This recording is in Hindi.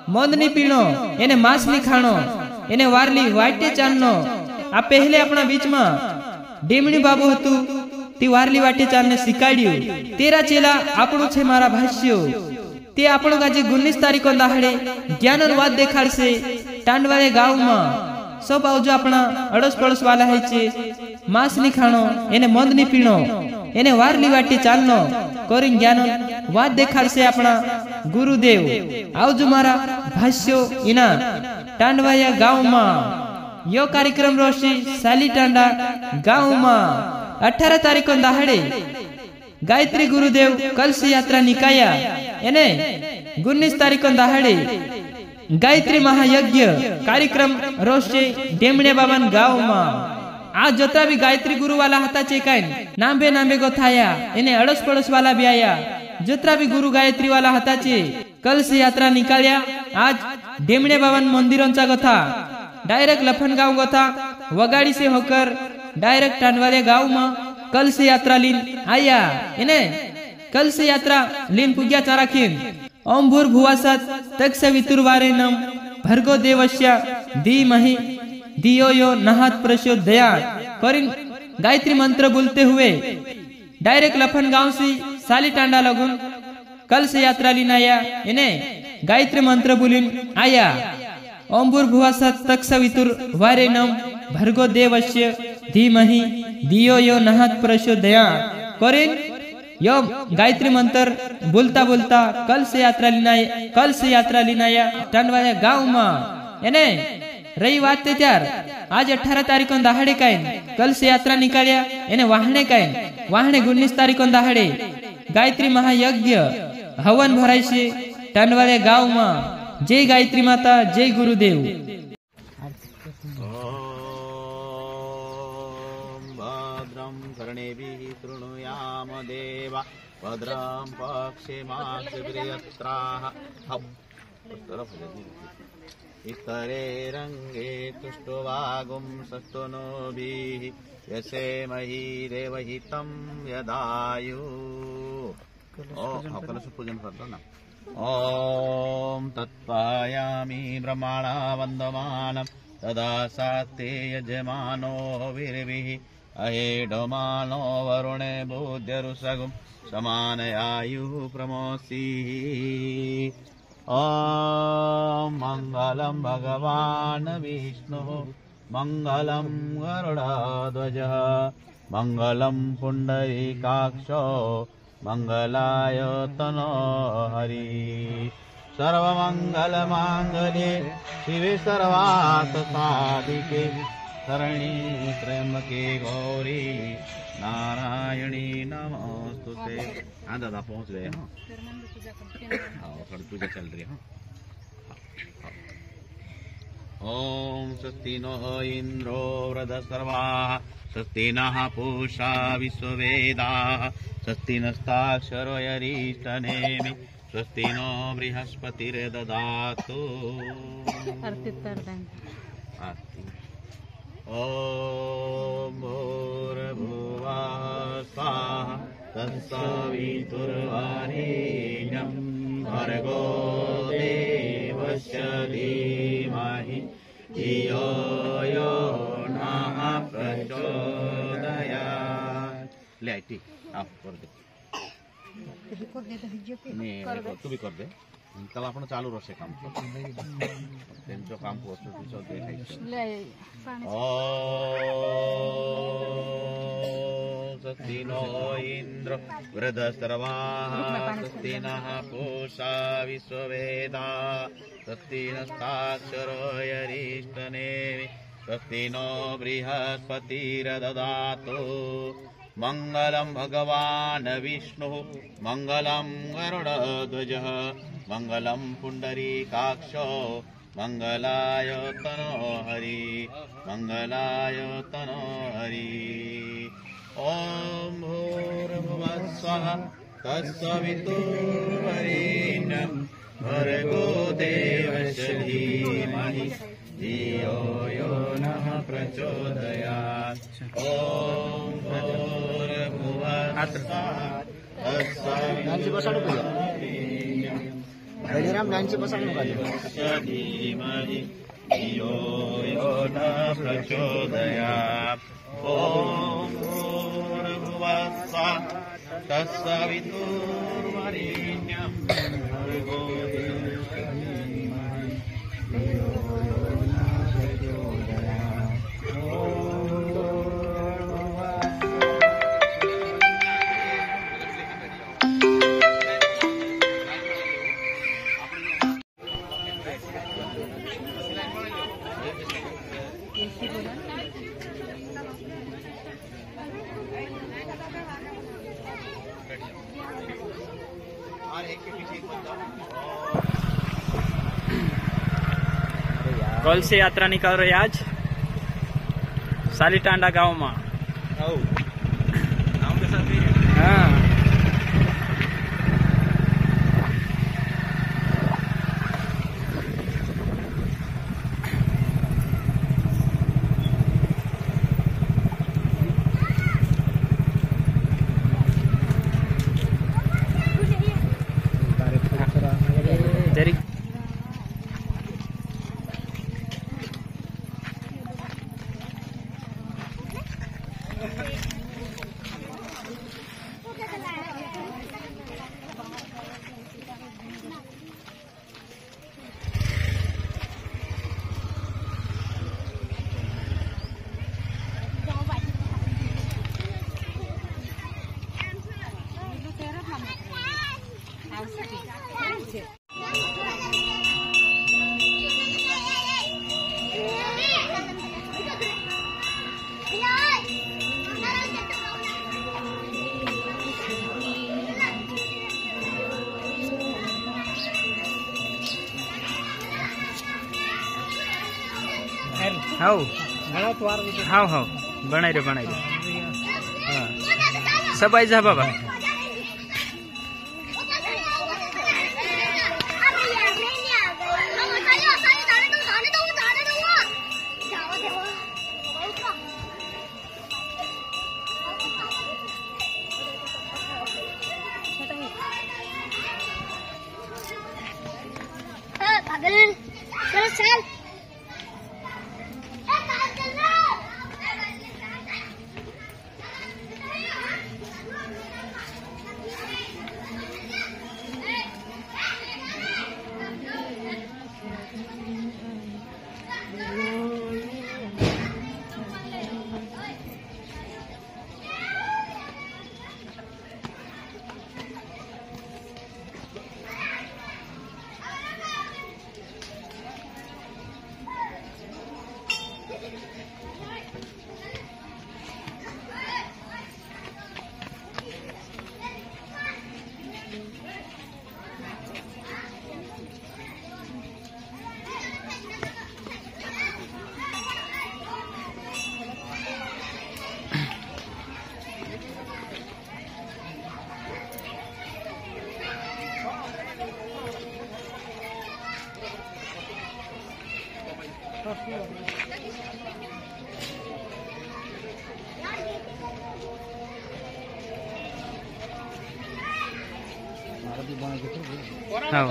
मद नहीं पीणो, एने मांस नहीं खाणो, एने वारली वाटे चालनो। आ पहले अपना बीच में डेमणी बाबू हतु ती वारली वाटे चालने शिकाड्यु। तेरा चेला आपणो छे मारा भाष्यो। ते आपणो गाजे 19 तारीखो दाहड़े ज्ञानन वाद देखाड़शे टांडवाळे गांव में। सब आवजो अपना अड़ोस पड़ोस वाला है छे। मांस नहीं खाणो, एने मद नहीं पीणो, एने वारली वाटे चालनो करीन ज्ञानन वाद देखाड़शे अपना गुरुदेव। आवजो मारा भाष्यो इना टांडवाया गांव में। यो कार्यक्रम रोशी सालीटांडा गांव में 18 तारीखो दाहड़े गायत्री गुरुदेव कलश यात्रा निकाया। एने 19 तारीखो दाहड़े गायत्री महायज्ञ कार्यक्रम रोशे डेमणे बाबान गांव में। आज जतरा भी गायत्री गुरु वाला हता चे काई नांबे नांबे गो थाया। एने अड़ोस पड़ोस वाला भी आया। जतरा भी गुरु गायत्री वाला हता चे कलश यात्रा निकाल्या। आज डेमणे बाबान मंदिरोंचा गथा डायरेक्ट लफन गांव गथा वगाड़ी से होकर डायरेक्ट टांडवाले गांव में कलश यात्रा लीन आया। इने कलश यात्रा लीन पुग्या चाराखीन। ओम भूर्भुवस्सुः तत्सवितुर्वरेण्यं भर्गो देवस्य धीमहि धियो यो नः प्रचोदयात् करीन गायत्री मंत्र बोलते हुए डायरेक्ट लफन गांव से सालीटांडा लगुन कलश यात्रा लीन आया। इने गायत्री मंत्र बोलिन आया। ओम भूर्भुवस्सुः तत्सवितुर्वरेण्यं भर्गो देवस्य धीमहि धियो यो नः प्रचोदयात् करीन यो गायत्री मंत्र बोलता बोलता कलश यात्रा लीनाया टांडवाया गांव में। एने रही बात ते त्यार आज 18 तारीखो दाहड़े काई कलश यात्रा निकाल्या। एने वाहने 19 तारीखो दाहड़े गायत्री महायज्ञ हवन भरायशे टांडवाया गांव में। जय गायत्री माता, जय गुरुदेव। कर्णेभिः शृणुयाम देवा भद्रं पश्येमाक्षभिर्यत्राः इतरे रंगे तुष्टुवागुं सस्तुनोभिः यसेमहि देवहितं यदायु। कलश पूजन करलो ना। ओम तत्पायामि ब्रह्मणा वन्दमानं तदा सात्ते यजमानो विर्भिः अहेडमानो वरुणे बोध्यरुसगुं समानयायुः प्रमोसीः। ओम मंगलम भगवान् विष्णुः मंगलम गरुडध्वजः मंगलम पुंडरीकाक्षो मंगलाय तनो हरि। सर्वमंगलमांगल्ये शिवे सर्वार्थ साधिके शरण्ये त्र्यंबके गौरी नारायणी नमोस्तुते। हाँ दादा पहुँच गए। हाँ थोड़ी पूजा चल रही है। ओम स्वस्ति नो इंद्रो वृद्धसर्वाः स्वस्ति नः पूषा विश्ववेदाः स्वस्ति नस्ताक्षरो यरीष्टनेमि स्वस्ति नो बृहस्पतिर्दधातु। ओम भूर्भुवः स्वः तत्सवितुर्वरेण्यं भर्गो देवस्य धीमहि धियो यो नः प्रचोदयात्। ले आई ठीक आप कर दे। नहीं तू भी कर दे। कल आपण चालू रोसे काम त्यांचं काम पोहोचतो तुझं देखायचं। स्वस्ति नो इंद्र वृद्धसर्वाः स्वस्ति नः पूषा विश्ववेदाः स्वस्ति नस्ताक्षरो यरीष्टनेमि स्वस्ति नो बृहस्पतिर्दधातु। मंगलम भगवान् विष्णुः मंगलम गरुडध्वजः मंगलम पुंडरीकाक्षो मंगलाय तनो हरि मंगलाय तनो हरि। ओम भूर्भुवस्सुः तत्सवितुर्वरेण्यं भर्गो देवस्य धीमहि धियो यो नः प्रचोदयात्। ओम भूर्भुवस्सुः तत्सवितुर्वरेण्यं बलिराम डान्सची पसंत धीमहि धियो यो न प्रचोदयात् ॐ भूर्भुवः स्वः तत्सवितुर्वरेण्यं भर्गो देवस्य धीमहि धियो यो न प्रचोदयात् ॐ कल से यात्रा निकल रही आज सालीटांडा गांव में। हाँ जरी हाँ हाँ बनाई रे हाँ सब आई जा बाबा। चल हाँ